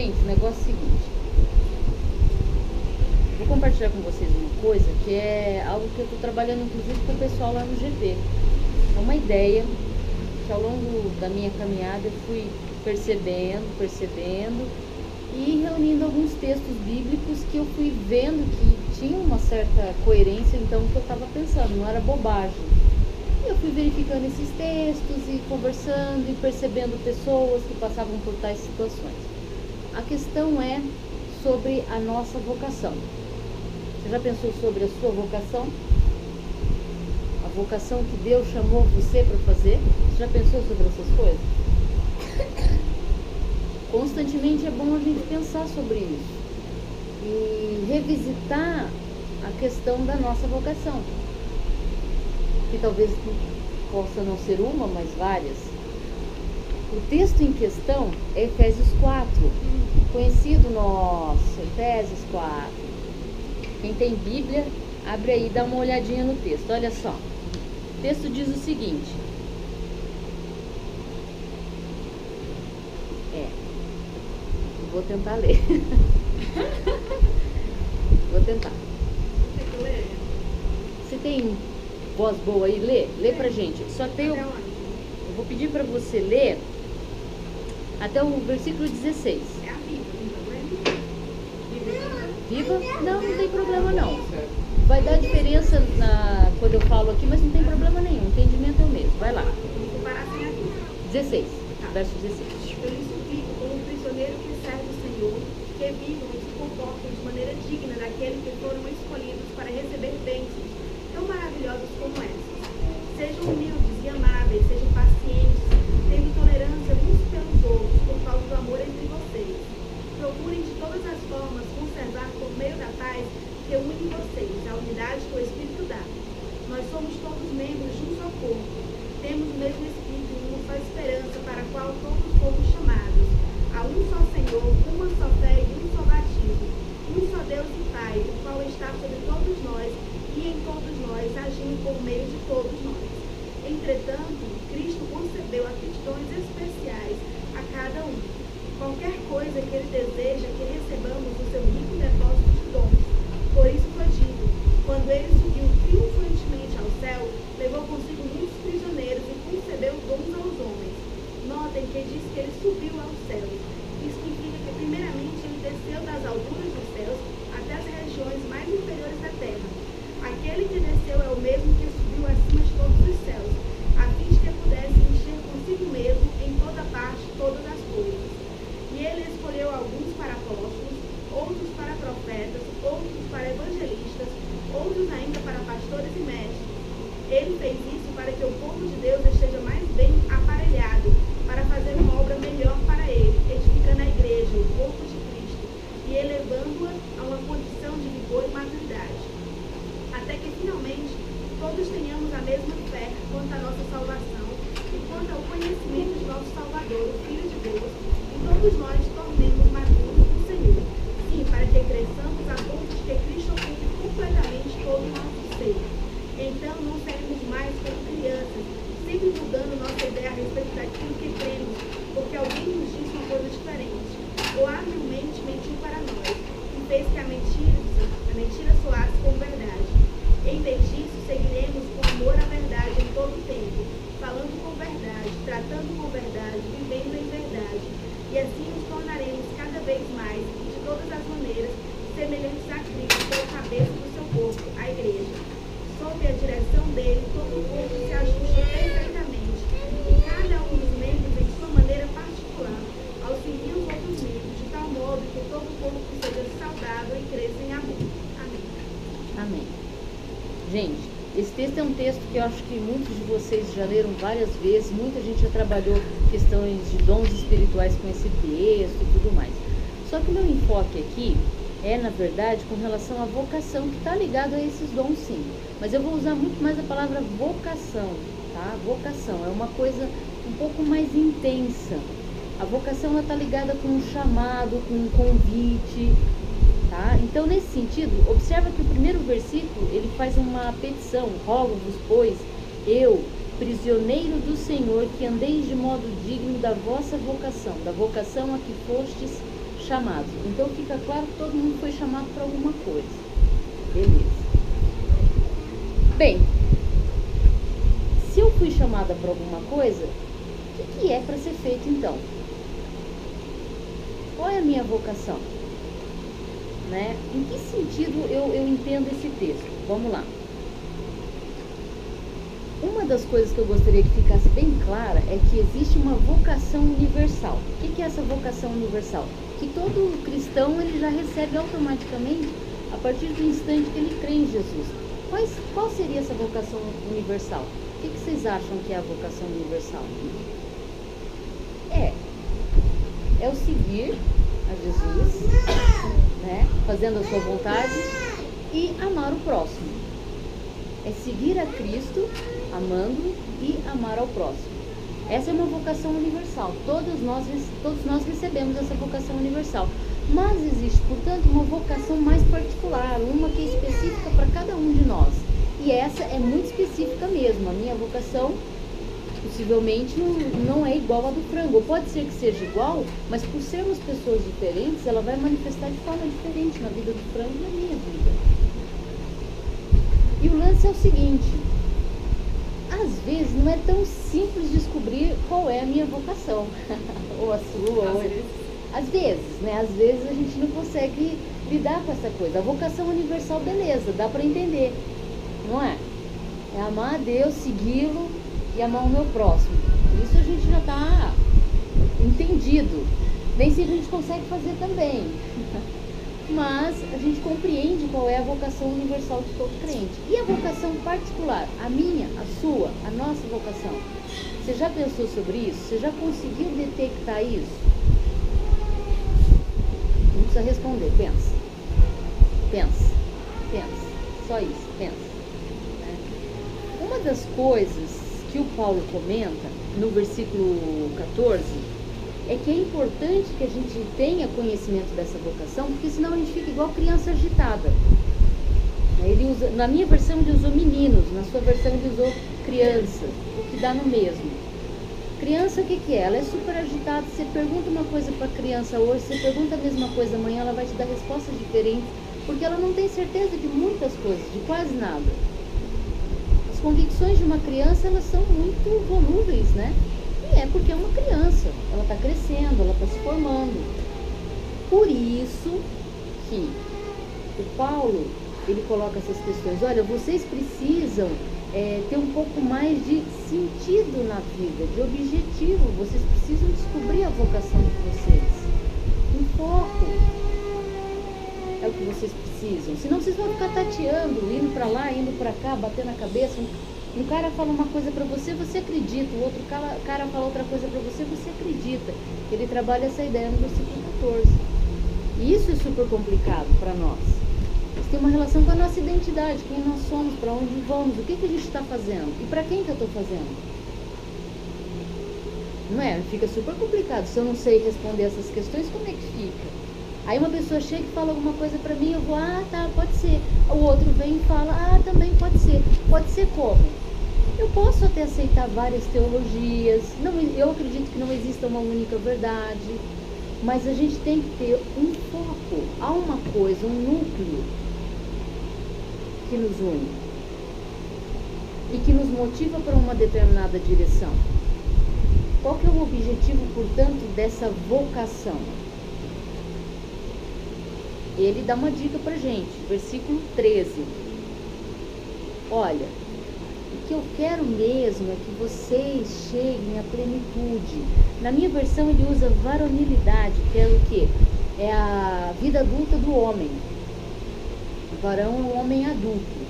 Gente, o negócio é o seguinte. Vou compartilhar com vocês uma coisa que é algo que eu estou trabalhando inclusive com o pessoal lá no GP. É uma ideia que ao longo da minha caminhada eu fui percebendo e reunindo alguns textos bíblicos que eu fui vendo que tinha uma certa coerência então o que eu estava pensando, não era bobagem. E eu fui verificando esses textos e conversando e percebendo pessoas que passavam por tais situações. A questão é sobre a nossa vocação. Você já pensou sobre a sua vocação? A vocação que Deus chamou você para fazer? Você já pensou sobre essas coisas? Constantemente é bom a gente pensar sobre isso e revisitar a questão da nossa vocação, que talvez possa não ser uma, mas várias. O texto em questão é Efésios 4, conhecido nosso, Efésios 4. Quem tem Bíblia, abre aí e dá uma olhadinha no texto, olha só. O texto diz o seguinte, vou tentar ler. Vou tentar. Você tem voz boa aí? Lê pra gente. Só tem eu vou pedir pra você ler até o versículo 16. É a Bíblia, Viva? Não tem problema não. Vai dar diferença quando eu falo aqui, mas não tem problema nenhum. O entendimento é o mesmo. Vai lá. 16. Verso 16. Eu lhes suplico, como prisioneiro que serve o Senhor, que vivam e se comportem de maneira digna daqueles que foram escolhidos para receber bênçãos tão maravilhosas como essas. Sejam humildes e amáveis, sejam pacientes, tendo tolerância uns pelos outros, por causa do amor entre vocês. Procurem de todas as formas conservar por meio da paz que une vocês, a unidade que o Espírito dá. Nós somos todos membros de um só corpo, temos o mesmo Espírito e uma só esperança para a qual todos fomos chamados. Há um só Senhor, uma só fé e um só batismo. Um só Deus e Pai, o qual está sobre todos nós e em todos nós, agindo por meio de todos nós. Entretanto, Cristo concedeu aptidões especiais a cada um. Qualquer coisa que Ele deseja que recebamos do seu rico depósito de dons. Por isso foi dito, quando Ele subiu triunfantemente ao céu, levou consigo muitos prisioneiros e concedeu dons aos homens. Notem que diz que Ele subiu aos céus. Isso significa que primeiramente Ele desceu das alturas dos céus até as regiões mais inferiores da terra. Aquele que desceu é o mesmo que subiu acima de todos os céus, a fim de que pudesse encher consigo mesmo em toda parte todas as coisas. E Ele escolheu alguns para apóstolos, outros para profetas, outros para evangelistas, outros ainda para pastores e mestres. Ele fez isso para que o povo de Deus esteja mais bem aparelhado, para fazer uma obra melhor para Ele, edificando a igreja, o corpo de Cristo, e elevando-a a uma condição de vigor e maturidade. Até que finalmente todos tenhamos a mesma fé quanto à nossa salvação e quanto ao conhecimento de nosso Salvador, o Filho de Deus, e todos nós tornemos maduros no Senhor. Sim, para que cresçamos a ponto de que Cristo ocupe completamente todo o nosso ser. Então não seremos mais como crianças, sempre mudando nossa ideia a respeito daquilo que cremos, porque alguém nos disse uma coisa diferente, ou habilmente mentiu para nós, e fez que a mentira soasse como verdade. Em vez disso, seguiremos com amor à verdade em todo o tempo, falando com verdade, tratando com verdade, vivendo em verdade. E assim nos tornaremos cada vez mais, e de todas as maneiras, semelhantes a Cristo, que é o cabeça do seu corpo, a igreja. Sob a direção dele, todo o corpo se ajusta perfeitamente, e cada um dos membros, em sua maneira particular, auxilia os outros membros, de tal modo que todo o corpo seja saudável e cresça em amor. Amém. Amém. Gente, esse texto é um texto que eu acho que muitos de vocês já leram várias vezes, muita gente já trabalhou questões de dons espirituais com esse texto e tudo mais. Só que o meu enfoque aqui é, na verdade, com relação à vocação, que está ligado a esses dons sim. Mas eu vou usar muito mais a palavra vocação, tá? Vocação é uma coisa um pouco mais intensa. A vocação está ligada com um chamado, com um convite, tá? Então, nesse sentido, observa que o primeiro versículo, ele faz uma petição, rogo-vos, pois, eu, prisioneiro do Senhor, que andeis de modo digno da vossa vocação, da vocação a que fostes chamados. Então fica claro que todo mundo foi chamado para alguma coisa. Beleza. Bem, se eu fui chamada para alguma coisa, o que é para ser feito então? Qual é a minha vocação? Né? Em que sentido eu entendo esse texto? Vamos lá. Uma das coisas que eu gostaria que ficasse bem clara é que existe uma vocação universal. O que é essa vocação universal? Que todo cristão ele já recebe automaticamente a partir do instante que ele crê em Jesus. Qual seria essa vocação universal? O que vocês acham que é a vocação universal? É o seguir a Jesus, né? Fazendo a sua vontade e amar o próximo. É seguir a Cristo, amando e amar ao próximo. Essa é uma vocação universal. Todos nós recebemos essa vocação universal. Mas existe, portanto, uma vocação mais particular, uma que é específica para cada um de nós. E essa é muito específica mesmo. A minha vocação possivelmente não é igual à do frango. Ou pode ser que seja igual, mas por sermos pessoas diferentes, ela vai manifestar de forma diferente na vida do frango e na minha vida. E o lance é o seguinte: às vezes não é tão simples descobrir qual é a minha vocação, ou a sua, às vezes, né? Às vezes a gente não consegue lidar com essa coisa. A vocação universal, beleza, dá para entender, não é? É amar a Deus, segui-lo e amar o meu próximo. Isso a gente já está entendido. Nem sempre a gente consegue fazer também. Mas a gente compreende qual é a vocação universal de todo crente. E a vocação particular? A minha, a sua, a nossa vocação. Você já pensou sobre isso? Você já conseguiu detectar isso? Não precisa responder, pensa. Pensa. Pensa. Só isso, pensa. Uma das coisas que o Paulo comenta no versículo 14 é que é importante que a gente tenha conhecimento dessa vocação, porque senão a gente fica igual criança agitada. Ele usa, na minha versão ele usou meninos, na sua versão ele usou crianças, o que dá no mesmo. Criança, o que é? Ela é super agitada. Você pergunta uma coisa para a criança hoje, você pergunta a mesma coisa amanhã, ela vai te dar respostas diferentes, porque ela não tem certeza de muitas coisas, de quase nada. As convicções de uma criança, elas são muito volúveis, né? E é porque é uma criança, ela está crescendo, ela está se formando. Por isso que o Paulo, ele coloca essas questões. Olha, vocês precisam ter um pouco mais de sentido na vida, de objetivo. Vocês precisam descobrir a vocação de vocês. Um foco é o que vocês precisam. Senão vocês vão ficar tateando, indo para lá, indo para cá, batendo a cabeça. Um cara fala uma coisa para você, você acredita. O outro cara fala outra coisa para você, você acredita. Ele trabalha essa ideia no versículo 14. E isso é super complicado para nós. Isso tem uma relação com a nossa identidade, quem nós somos, para onde vamos, o que a gente está fazendo e para quem que eu estou fazendo. Não é? Fica super complicado. Se eu não sei responder essas questões, como é que fica? Aí uma pessoa chega e fala alguma coisa pra mim, eu vou, tá, pode ser. O outro vem e fala, também pode ser. Pode ser como? Eu posso até aceitar várias teologias, eu acredito que não exista uma única verdade, mas a gente tem que ter um foco, há uma coisa, um núcleo que nos une e que nos motiva para uma determinada direção. Qual que é o objetivo, portanto, dessa vocação? Ele dá uma dica pra gente, versículo 13. Olha, o que eu quero mesmo é que vocês cheguem à plenitude. Na minha versão ele usa varonilidade, que é o quê? É a vida adulta do homem. O varão é um homem adulto.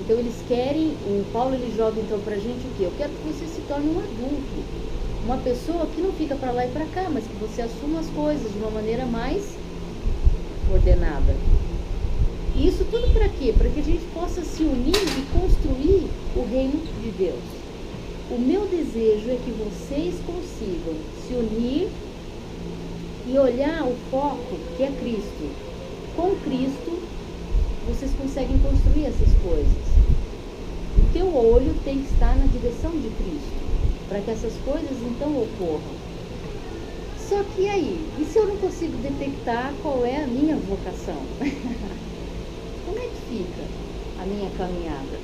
Então eles querem, o Paulo ele joga então pra gente o quê? Eu quero que você se torne um adulto. Uma pessoa que não fica pra lá e pra cá, mas que você assuma as coisas de uma maneira mais ordenada. E isso tudo para quê? Para que a gente possa se unir e construir o reino de Deus. O meu desejo é que vocês consigam se unir e olhar o foco que é Cristo. Com Cristo, vocês conseguem construir essas coisas. O teu olho tem que estar na direção de Cristo, para que essas coisas então ocorram. Só que aí, e se eu não consigo detectar qual é a minha vocação? Como é que fica a minha caminhada?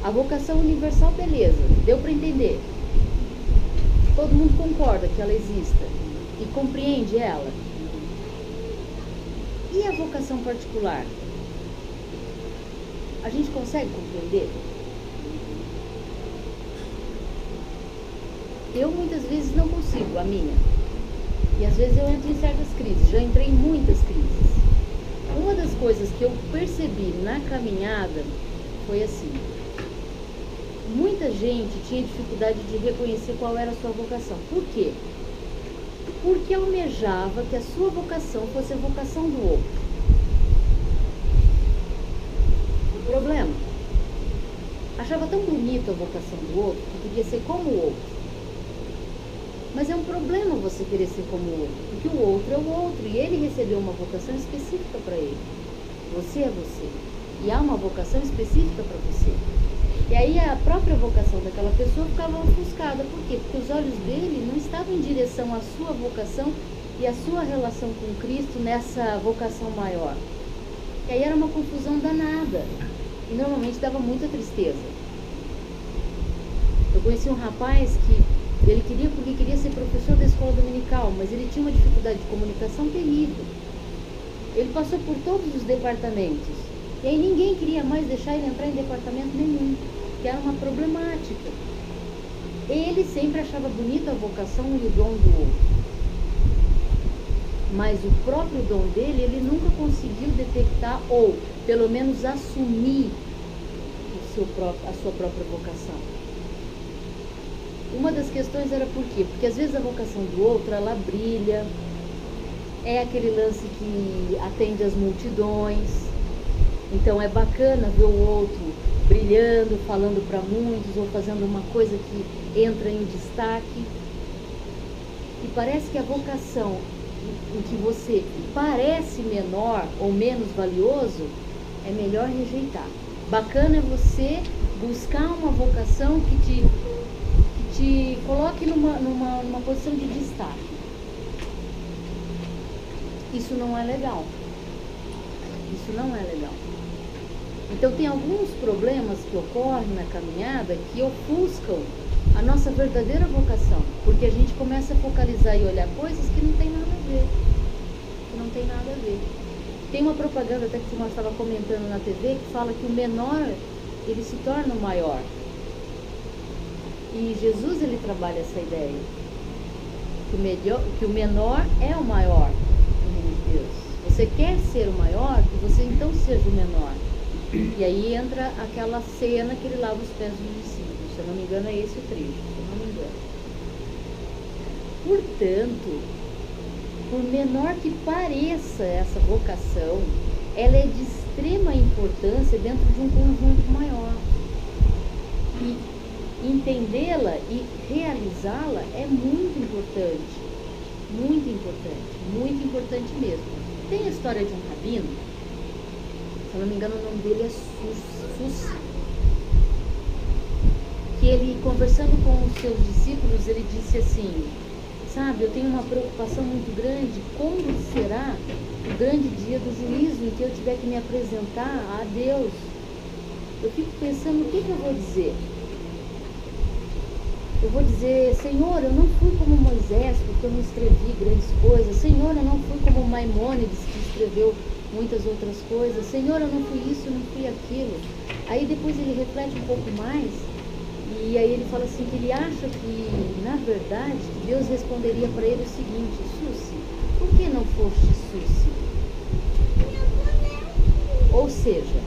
A vocação universal, beleza, deu para entender. Todo mundo concorda que ela exista e compreende ela. E a vocação particular? A gente consegue compreender? Eu muitas vezes não consigo, a minha. E às vezes eu entro em certas crises, já entrei em muitas crises. Uma das coisas que eu percebi na caminhada foi assim: muita gente tinha dificuldade de reconhecer qual era a sua vocação. Por quê? Porque almejava que a sua vocação fosse a vocação do outro. O problema, achava tão bonita a vocação do outro que queria ser como o outro. Mas é um problema você querer ser como o outro, porque o outro é o outro e ele recebeu uma vocação específica para ele. Você é você. E há uma vocação específica para você. E aí a própria vocação daquela pessoa ficava ofuscada. Por quê? Porque os olhos dele não estavam em direção à sua vocação e à sua relação com Cristo nessa vocação maior. E aí era uma confusão danada. E normalmente dava muita tristeza. Eu conheci um rapaz que ele queria, porque queria ser professor da escola dominical, mas ele tinha uma dificuldade de comunicação terrível. Ele passou por todos os departamentos. E aí ninguém queria mais deixar ele entrar em departamento nenhum, que era uma problemática. Ele sempre achava bonita a vocação e o dom do outro. Mas o próprio dom dele, ele nunca conseguiu detectar ou, pelo menos, assumir a sua própria vocação. Uma das questões era por quê? Porque às vezes a vocação do outro, ela brilha, é aquele lance que atende às multidões, então é bacana ver o outro brilhando, falando para muitos, ou fazendo uma coisa que entra em destaque. E parece que a vocação em que você parece menor ou menos valioso, é melhor rejeitar. Bacana é você buscar uma vocação que te coloque numa posição de destaque. Isso não é legal. Isso não é legal. Então tem alguns problemas que ocorrem na caminhada que ofuscam a nossa verdadeira vocação, porque a gente começa a focalizar e olhar coisas que não tem nada a ver. Que não tem nada a ver. Tem uma propaganda até que o Simão estava comentando na TV que fala que o menor, ele se torna o maior. E Jesus, ele trabalha essa ideia, que o menor é o maior no reino de Deus. Você quer ser o maior, que você então seja o menor. E aí entra aquela cena que ele lava os pés dos discípulos. Se eu não me engano, é esse o trecho, se eu não me engano. Portanto, por menor que pareça essa vocação, ela é de extrema importância dentro de um conjunto maior. E entendê-la e realizá-la é muito importante. Muito importante mesmo. Tem a história de um rabino, se eu não me engano o nome dele é Sussi, que ele, conversando com os seus discípulos, ele disse assim: sabe, eu tenho uma preocupação muito grande, quando será o grande dia do juízo em que eu tiver que me apresentar a Deus? Eu fico pensando, o que eu vou dizer? Eu vou dizer: Senhor, eu não fui como Moisés, porque eu não escrevi grandes coisas. Senhor, eu não fui como Maimônides, que escreveu muitas outras coisas. Senhor, eu não fui isso, eu não fui aquilo. Aí depois ele reflete um pouco mais, e aí ele fala assim, que ele acha que, na verdade, Deus responderia para ele o seguinte: Sussi, por que não foste Sussi? Ou seja,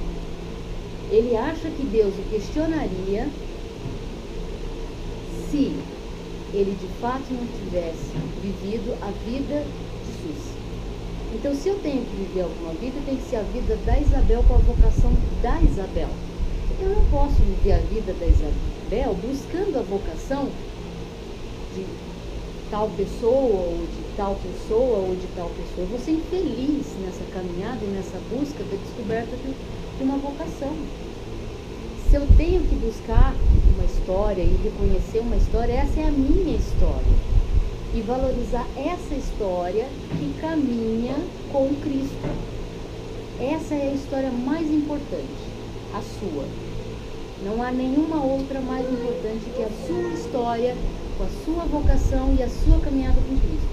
ele acha que Deus o questionaria se ele de fato não tivesse vivido a vida de Sussi. Então, se eu tenho que viver alguma vida, tem que ser a vida da Isabel com a vocação da Isabel. Eu não posso viver a vida da Isabel buscando a vocação de tal pessoa, ou de tal pessoa, ou de tal pessoa. Eu vou ser infeliz nessa caminhada e nessa busca da descoberta de uma vocação. Se eu tenho que buscar uma história e reconhecer uma história, essa é a minha história. e valorizar essa história que caminha com Cristo. Essa é a história mais importante, a sua. Não há nenhuma outra mais importante que a sua história, com a sua vocação e a sua caminhada com Cristo.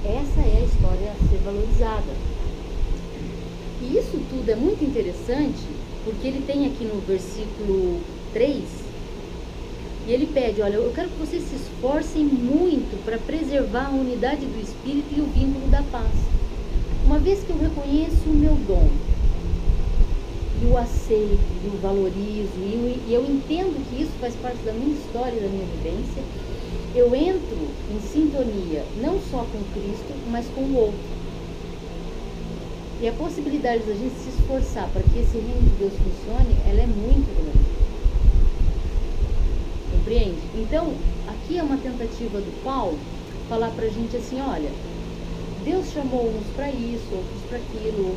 Essa é a história a ser valorizada. E isso tudo é muito interessante, porque ele tem aqui no versículo 3, e ele pede, olha, eu quero que vocês se esforcem muito para preservar a unidade do Espírito e o vínculo da paz. Uma vez que eu reconheço o meu dom, e o aceito, e o valorizo, e eu entendo que isso faz parte da minha história e da minha vivência, eu entro em sintonia não só com Cristo, mas com o outro. E a possibilidade da gente se esforçar para que esse reino de Deus funcione, ela é muito grande. Compreende? Então, aqui é uma tentativa do Paulo falar pra gente assim, olha, Deus chamou uns para isso, outros para aquilo,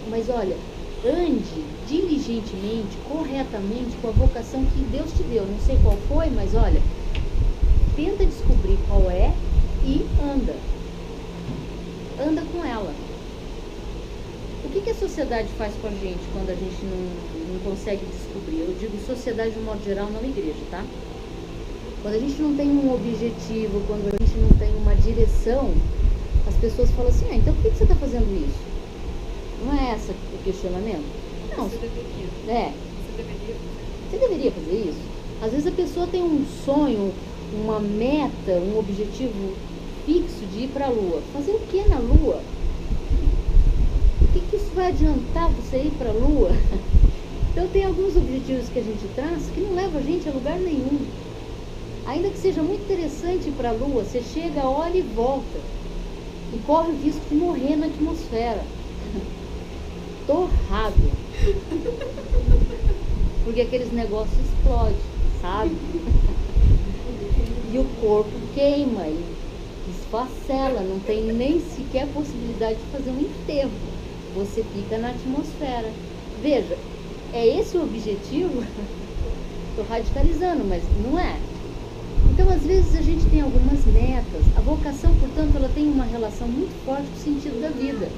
mas olha, ande diligentemente, corretamente com a vocação que Deus te deu. Não sei qual foi, mas olha, tenta descobrir qual é e anda. Anda com ela. O que a sociedade faz com a gente quando a gente não consegue descobrir? Eu digo sociedade de um modo geral, não igreja, tá? Quando a gente não tem um objetivo, quando a gente não tem uma direção, as pessoas falam assim, então por que você está fazendo isso? Não é esse o questionamento? Não. Você deveria. É. Você deveria fazer isso? Às vezes a pessoa tem um sonho, uma meta, um objetivo fixo de ir para a Lua. Fazer o que na Lua? O que isso vai adiantar você ir para a Lua? Então tem alguns objetivos que a gente traça que não levam a gente a lugar nenhum. Ainda que seja muito interessante ir para a Lua, você chega, olha e volta. E corre o risco de morrer na atmosfera. Torrado. Porque aqueles negócios explodem, sabe? E o corpo queima e esfacela, não tem nem sequer possibilidade de fazer um enterro. Você fica na atmosfera. Veja, é esse o objetivo? Estou radicalizando, mas não é. Então, às vezes, a gente tem algumas metas. A vocação, portanto, ela tem uma relação muito forte com o sentido da vida.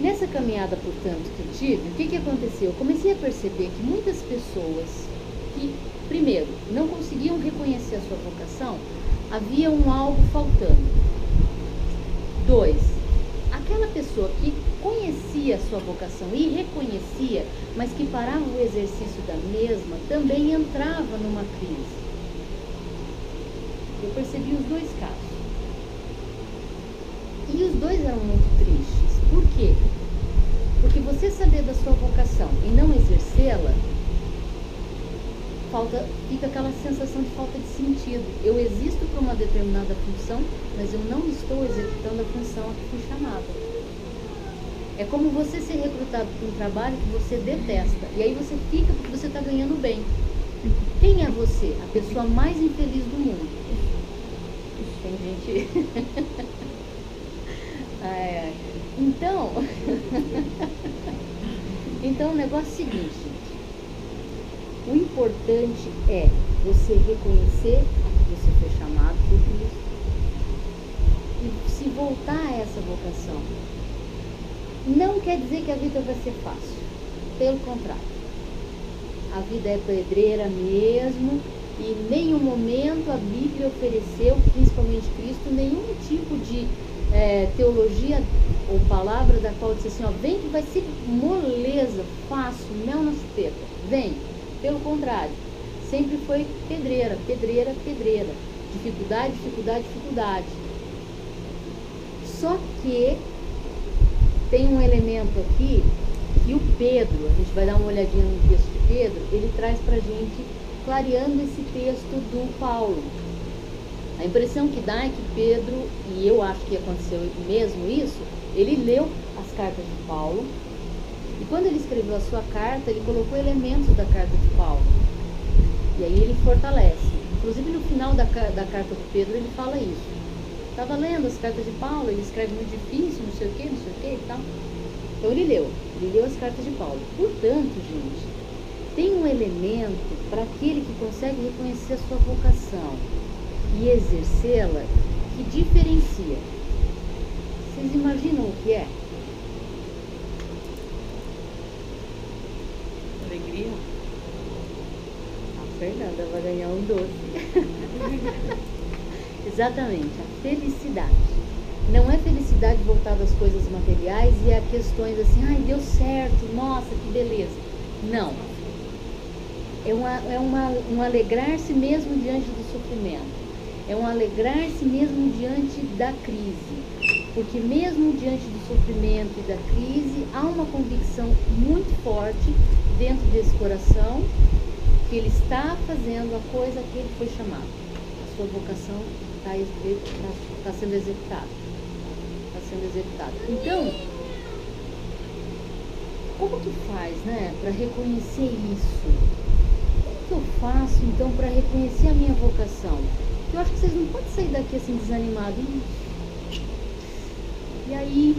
Nessa caminhada, portanto, que eu tive, o que aconteceu? Eu comecei a perceber que muitas pessoas que, primeiro, não conseguiam reconhecer a sua vocação, havia algo faltando. 2, aquela pessoa que conhecia a sua vocação e reconhecia, mas que parava o exercício da mesma, também entrava numa crise. Eu percebi os dois casos. E os dois eram muito tristes. Por quê? Porque você saber da sua vocação e não exercê-la, fica aquela sensação de falta de sentido. Eu existo para uma determinada função, mas eu não estou executando a função a que fui chamada. É como você ser recrutado para um trabalho que você detesta. E aí você fica porque você está ganhando bem. Quem é você? A pessoa mais infeliz do mundo. Tem gente... ai, ai. Então, o negócio é o seguinte, gente. O importante é você reconhecer a que você foi chamado por Cristo e se voltar a essa vocação. Não quer dizer que a vida vai ser fácil. Pelo contrário. A vida é pedreira mesmo e em nenhum momento a Bíblia ofereceu, principalmente Cristo, nenhum tipo de teologia ou palavra da qual disse assim, ó, vem que vai ser moleza, fácil, mel na chupeta. Vem. Pelo contrário. Sempre foi pedreira, pedreira, pedreira. Dificuldade, dificuldade, dificuldade. Só que tem um elemento aqui que o Pedro, a gente vai dar uma olhadinha no texto de Pedro, ele traz pra gente, clareando esse texto do Paulo. A impressão que dá é que Pedro, e eu acho que aconteceu mesmo isso, ele leu as cartas de Paulo, e quando ele escreveu a sua carta, ele colocou elementos da carta de Paulo. E aí ele fortalece. Inclusive no final da carta de Pedro ele fala isso. Estava lendo as cartas de Paulo, ele escreve muito difícil, não sei o que e tal. Então ele leu as cartas de Paulo. Portanto, gente, tem um elemento para aquele que consegue reconhecer a sua vocação. e exercê-la que diferencia. Vocês imaginam o que é? Alegria. A Fernanda vai ganhar um doce. Exatamente, a felicidade. Não é felicidade voltada às coisas materiais e a questões assim, ai, deu certo, nossa, que beleza. Não. É um alegrar-se mesmo diante do sofrimento. É um alegrar-se mesmo diante da crise. Porque mesmo diante do sofrimento e da crise, há uma convicção muito forte dentro desse coração que ele está fazendo a coisa que ele foi chamado. A sua vocação está sendo executada. Está sendo executada. Então, como que faz, né, para reconhecer isso? Como que eu faço, então, para reconhecer a minha vocação? Eu acho que vocês não podem sair daqui assim desanimados. E aí,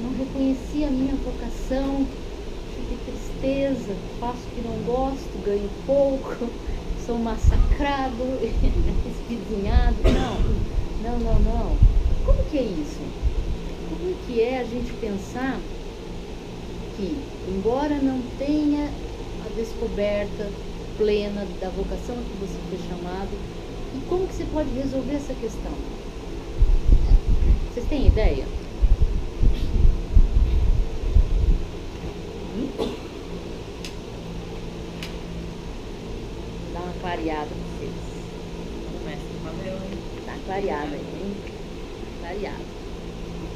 não reconheci a minha vocação, que tristeza, faço o que não gosto, ganho pouco, sou massacrado, espizinhado. Não. Como que é isso? Como que é a gente pensar que, embora não tenha a descoberta plena da vocação a que você foi chamado, e como que você pode resolver essa questão? Vocês têm ideia? Dá uma clareada pra vocês. Tá clareada aí, hein? Clareada.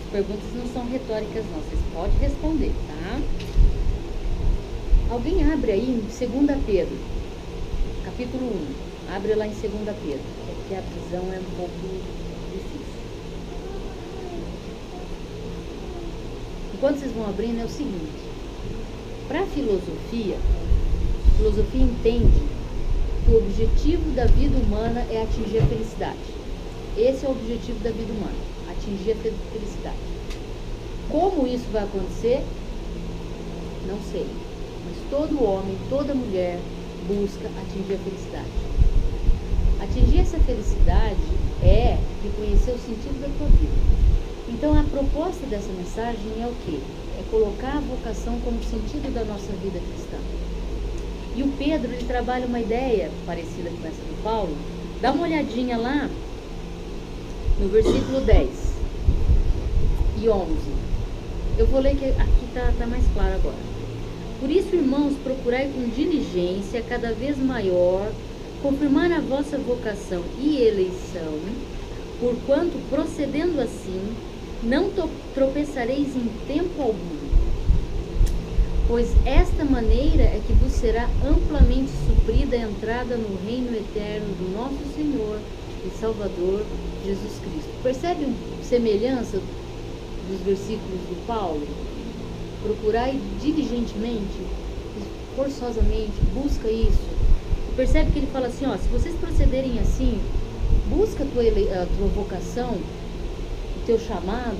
As perguntas não são retóricas não, vocês podem responder, tá? Alguém abre aí em 2 Pedro, capítulo 1. Abre lá em 2 Pedro, porque a visão é um pouco difícil. Enquanto vocês vão abrindo, é o seguinte: para a filosofia entende que o objetivo da vida humana é atingir a felicidade. Esse é o objetivo da vida humana, atingir a felicidade. Como isso vai acontecer? Não sei. Mas todo homem, toda mulher busca atingir a felicidade. Atingir essa felicidade é reconhecer o sentido da tua vida. Então a proposta dessa mensagem é o quê? É colocar a vocação como sentido da nossa vida cristã. E o Pedro, ele trabalha uma ideia parecida com essa do Paulo. Dá uma olhadinha lá no versículo 10 e 11. Eu vou ler que aqui tá mais claro agora. Por isso, irmãos, procurai com diligência cada vez maior confirmar a vossa vocação e eleição, porquanto, procedendo assim, não tropeçareis em tempo algum. Pois esta maneira é que vos será amplamente suprida a entrada no reino eterno do nosso Senhor e Salvador Jesus Cristo. Percebe a semelhança dos versículos do Paulo? Procurai diligentemente, forçosamente, busca isso. Percebe que ele fala assim, ó, se vocês procederem assim, busca a tua vocação, o teu chamado,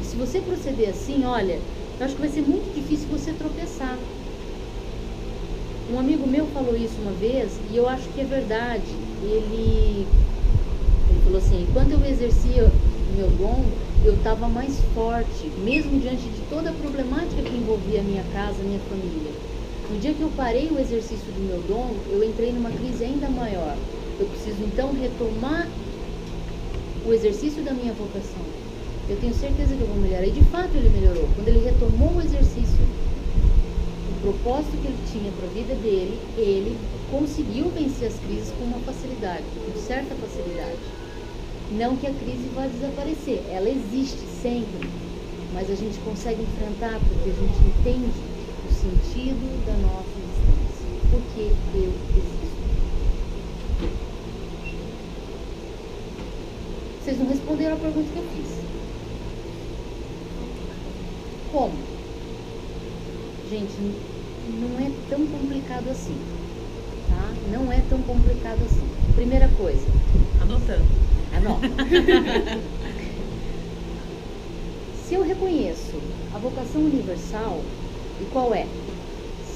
e se você proceder assim, olha, eu acho que vai ser muito difícil você tropeçar. Um amigo meu falou isso uma vez, e eu acho que é verdade. Ele falou assim, quando eu exercia o meu dom, eu estava mais forte, mesmo diante de toda a problemática que envolvia a minha casa, a minha família. No dia que eu parei o exercício do meu dom, eu entrei numa crise ainda maior. Eu preciso então retomar o exercício da minha vocação. Eu tenho certeza que eu vou melhorar. E de fato ele melhorou. Quando ele retomou o exercício, o propósito que ele tinha para a vida dele, ele conseguiu vencer as crises com uma facilidade, com certa facilidade. Não que a crise vá desaparecer, ela existe sempre, mas a gente consegue enfrentar porque a gente entende o sentido da nossa existência. Por que eu existo? Vocês não responderam a pergunta que eu fiz. Como? Gente, não é tão complicado assim, tá? Não é tão complicado assim. Primeira coisa. Anotando. Anota. Se eu reconheço a vocação universal, e qual é?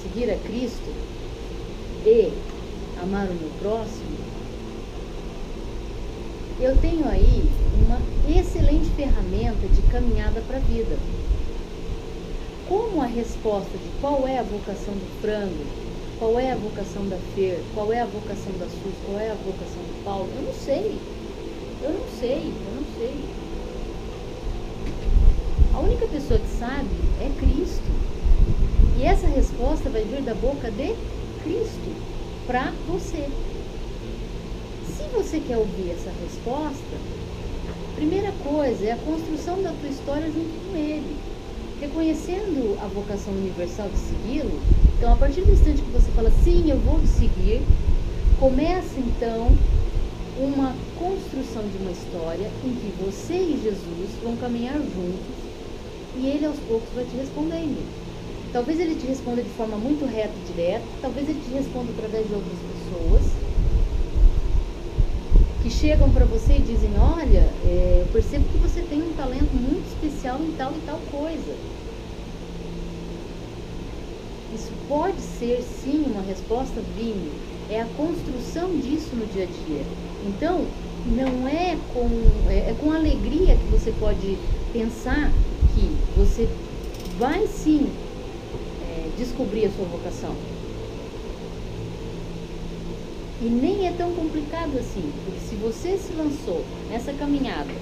Seguir a Cristo e amar o meu próximo, eu tenho aí uma excelente ferramenta de caminhada para a vida. Como a resposta de qual é a vocação do Frango, qual é a vocação da Fer, qual é a vocação da Sus, qual é a vocação do Paulo, eu não sei. A única pessoa que sabe é Cristo. E essa resposta vai vir da boca de Cristo para você. Se você quer ouvir essa resposta, a primeira coisa é a construção da tua história junto com Ele. Reconhecendo a vocação universal de segui-lo, então a partir do instante que você fala, sim, eu vou te seguir, começa então uma construção de uma história em que você e Jesus vão caminhar juntos e Ele aos poucos vai te respondendo. Talvez Ele te responda de forma muito reta e direta, talvez Ele te responda através de outras pessoas que chegam para você e dizem, olha, eu percebo que você tem um talento muito especial em tal e tal coisa. Isso pode ser sim uma resposta vindo, é a construção disso no dia a dia. Então, não é com alegria que você pode pensar que você vai sim descobrir a sua vocação. E nem é tão complicado assim, porque se você se lançou nessa caminhada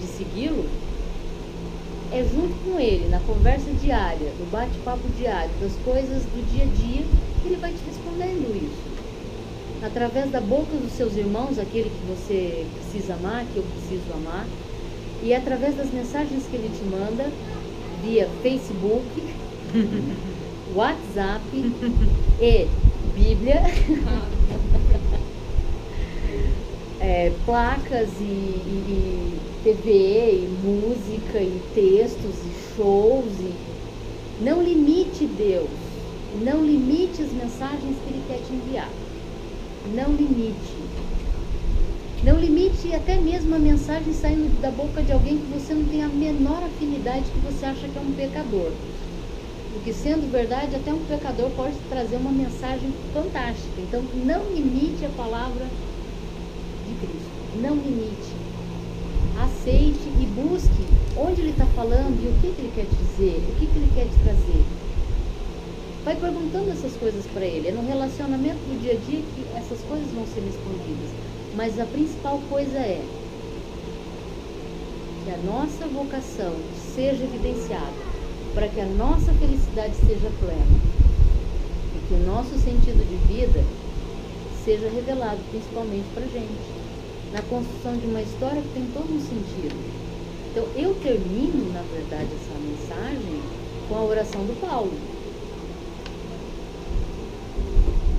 de segui-lo, é junto com ele, na conversa diária, no bate-papo diário, das coisas do dia a dia, que ele vai te respondendo isso. Através da boca dos seus irmãos, aquele que você precisa amar, que eu preciso amar, e através das mensagens que ele te manda via Facebook, WhatsApp e Bíblia, placas e TV, e música, e textos, e shows. Não limite Deus, não limite as mensagens que Ele quer te enviar. Não limite. Não limite até mesmo a mensagem saindo da boca de alguém que você não tem a menor afinidade, que você acha que é um pecador. Porque sendo verdade, até um pecador pode trazer uma mensagem fantástica. Então, não limite a palavra de Cristo. Não limite. Aceite e busque onde Ele está falando e o que Ele quer te dizer, o que Ele quer te trazer. Vai perguntando essas coisas para Ele. É no relacionamento do dia a dia que essas coisas vão ser respondidas. Mas a principal coisa é que a nossa vocação seja evidenciada, para que a nossa felicidade seja plena e que o nosso sentido de vida seja revelado principalmente para a gente, na construção de uma história que tem todo um sentido. Então eu termino, na verdade, essa mensagem com a oração do Paulo.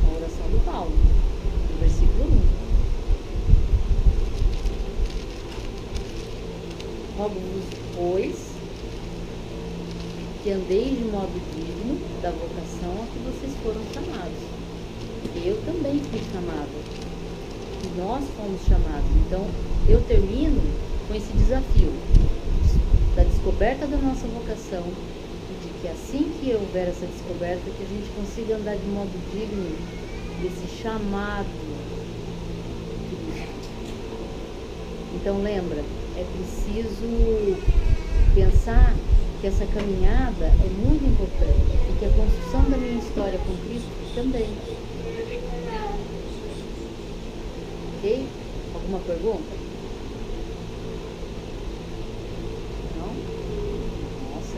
A oração do Paulo, no versículo 1. Rogo-vos, pois, que andeis de modo digno da vocação a que vocês foram chamados. Eu também fui chamada. E nós fomos chamados. Então, eu termino com esse desafio da descoberta da nossa vocação e de que assim que houver essa descoberta, que a gente consiga andar de modo digno desse chamado de Cristo. Então, lembra, é preciso pensar que essa caminhada é muito importante e que a construção da minha história com Cristo também. Ok? Alguma pergunta? Não? Nossa,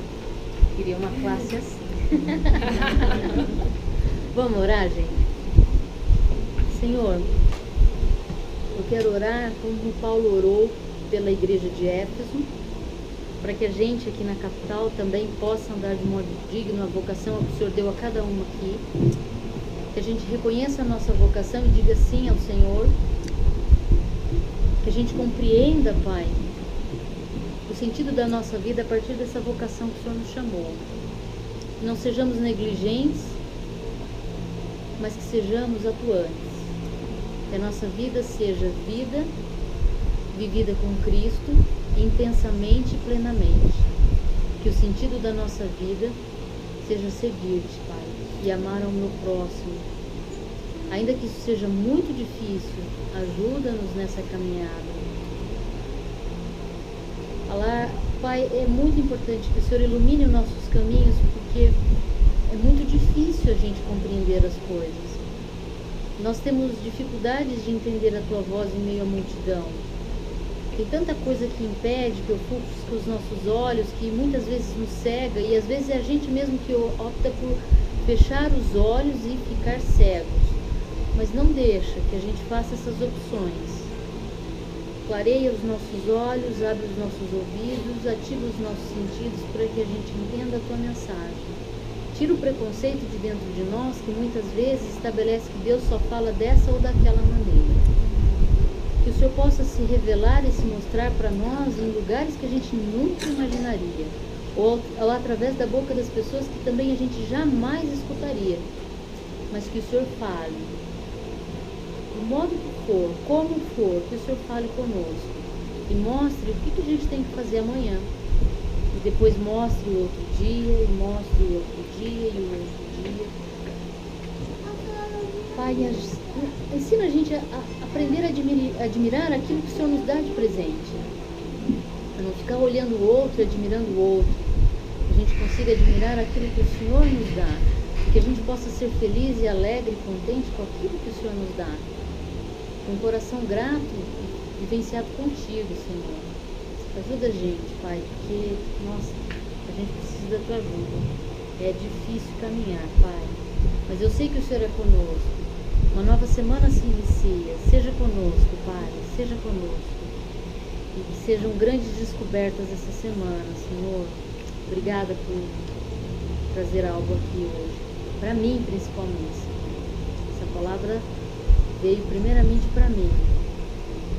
queria uma classe assim. Vamos orar, gente? Senhor, eu quero orar como Paulo orou pela igreja de Éfeso, para que a gente aqui na capital também possa andar de modo digno a vocação que o Senhor deu a cada um aqui, que a gente reconheça a nossa vocação e diga sim ao Senhor, que a gente compreenda, Pai, o sentido da nossa vida a partir dessa vocação que o Senhor nos chamou. Que não sejamos negligentes, mas que sejamos atuantes, que a nossa vida seja vida vivida com Cristo intensamente e plenamente. Que o sentido da nossa vida seja seguir-te, Pai, e amar ao meu próximo. Ainda que isso seja muito difícil, ajuda-nos nessa caminhada. Pai, é muito importante que o Senhor ilumine os nossos caminhos, porque é muito difícil a gente compreender as coisas. Nós temos dificuldades de entender a Tua voz em meio à multidão. Tem tanta coisa que impede, que ofusca os nossos olhos, que muitas vezes nos cega, e às vezes é a gente mesmo que opta por fechar os olhos e ficar cegos. Mas não deixa que a gente faça essas opções. Clareia os nossos olhos, abre os nossos ouvidos, ativa os nossos sentidos para que a gente entenda a Tua mensagem. Tira o preconceito de dentro de nós, que muitas vezes estabelece que Deus só fala dessa ou daquela maneira. Que o Senhor possa se revelar e se mostrar para nós em lugares que a gente nunca imaginaria, ou através da boca das pessoas que também a gente jamais escutaria, mas que o Senhor fale, do modo que for, como for, que o Senhor fale conosco e mostre o que a gente tem que fazer amanhã, e depois mostre o outro dia, e mostre o outro dia, e o outro dia. Pai, ensina a gente a aprender a admirar aquilo que o Senhor nos dá de presente. A não ficar olhando o outro e admirando o outro. Que a gente consiga admirar aquilo que o Senhor nos dá. Que a gente possa ser feliz e alegre e contente com aquilo que o Senhor nos dá. Com um coração grato e vivenciado contigo, Senhor. Ajuda a gente, Pai, porque, nossa, a gente precisa da Tua ajuda. É difícil caminhar, Pai. Mas eu sei que o Senhor é conosco. Uma nova semana se inicia. Seja conosco, Pai. Seja conosco. E que sejam grandes descobertas essa semana, Senhor. Obrigada por trazer algo aqui hoje. Para mim, principalmente. Essa palavra veio primeiramente para mim.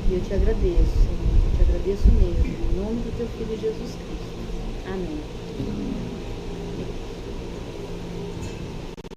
E eu te agradeço, Senhor. Eu te agradeço mesmo. Em nome do Teu Filho Jesus Cristo. Amém.